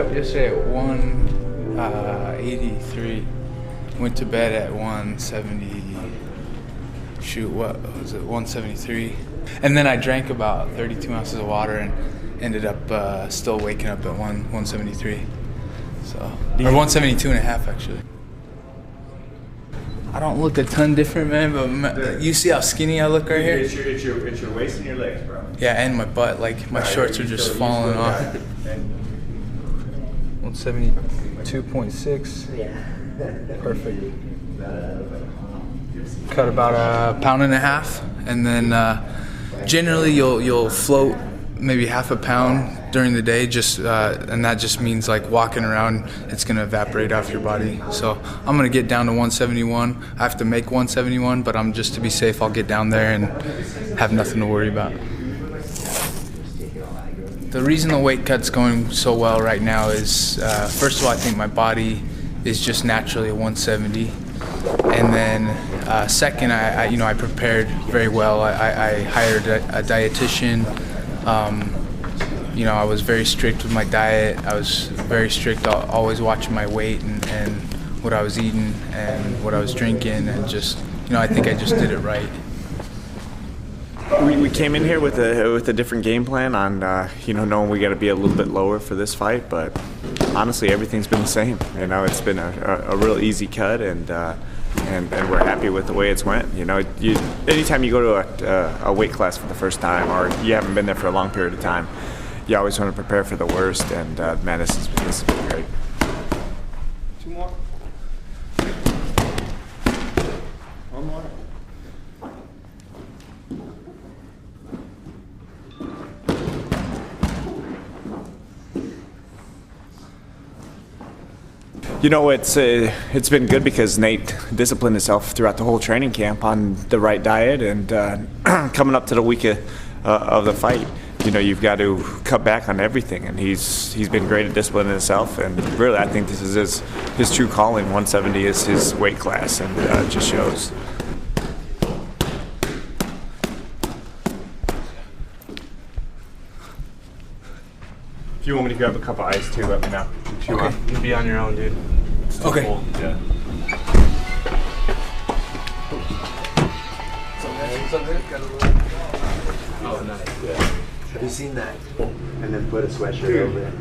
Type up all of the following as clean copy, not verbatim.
up yesterday at 183. Went to bed at 170. Shoot, what was it? 173. And then I drank about 32 ounces of water and ended up still waking up at 173. So, or 172 and a half actually. I don't look a ton different, man, but you see how skinny I look right here? It's your waist and your legs, bro. Yeah, and my butt, like my shorts are just falling off. 172.6. Yeah. Perfect. Cut about a pound and a half, and then generally you'll float maybe half a pound during the day, just and that just means like walking around, it's gonna evaporate off your body. So I'm gonna get down to 171. I have to make 171, but I'm just to be safe, I'll get down there and have nothing to worry about. The reason the weight cut's going so well right now is first of all, I think my body is just naturally a 170, and then second, I prepared very well. I hired a dietitian. I was very strict with my diet. I was very strict, always watching my weight and what I was eating and what I was drinking, and just, I think I just did it right. We came in here with a different game plan on, knowing we got to be a little bit lower for this fight, but honestly, everything's been the same. It's been a real easy cut, and we're happy with the way it's went. Anytime you go to a weight class for the first time, or you haven't been there for a long period of time, you always want to prepare for the worst, and man, this has been great. Two more. One more. It's been good because Nate disciplined himself throughout the whole training camp on the right diet, and coming up to the week of the fight, you've got to cut back on everything, and he's been great at disciplining himself, and really I think this is his true calling. 170 is his weight class, and it just shows. If you want me to grab a cup of ice too, let me know. Okay. You'll be on your own, dude. Okay. Cool. Yeah. Oh, nice. Yeah. Have you seen that? And then put a sweatshirt over it.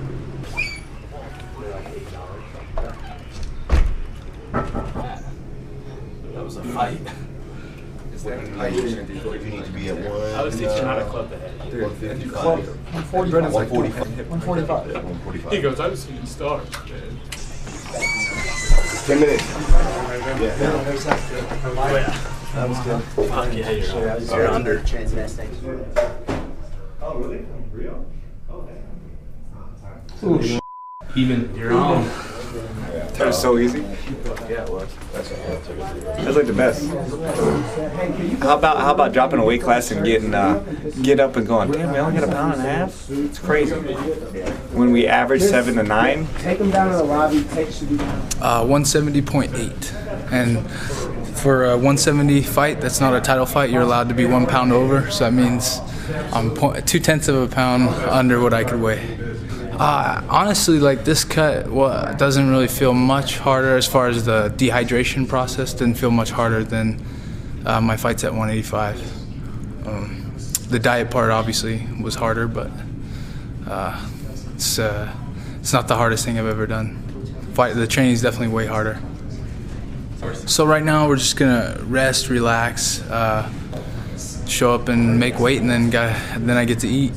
That was a fight. You need to be at one. I was teaching how to club the head. 155. 145. He goes, I was seeing stars, man. 10 minutes. Yeah. That was good. Fuck yeah, you're under. Transvestite. Oh, really? Real? Oh, Ooh, even you're on. that was so easy. Yeah, it was. That's like the best. How about dropping a weight class and get up and going? Damn, we only got a pound and a half. It's crazy. When we average 7 to 9. Take them down to the lobby. 170.8, and for a 170 fight, that's not a title fight. You're allowed to be 1 pound over, so that means I'm 0.2 of a pound under what I could weigh. Honestly, like this cut, doesn't really feel much harder as far as the dehydration process. Didn't feel much harder than my fights at 185. The diet part obviously was harder, but it's not the hardest thing I've ever done. The training is definitely way harder. So right now we're just gonna rest, relax, show up and make weight, and then I get to eat.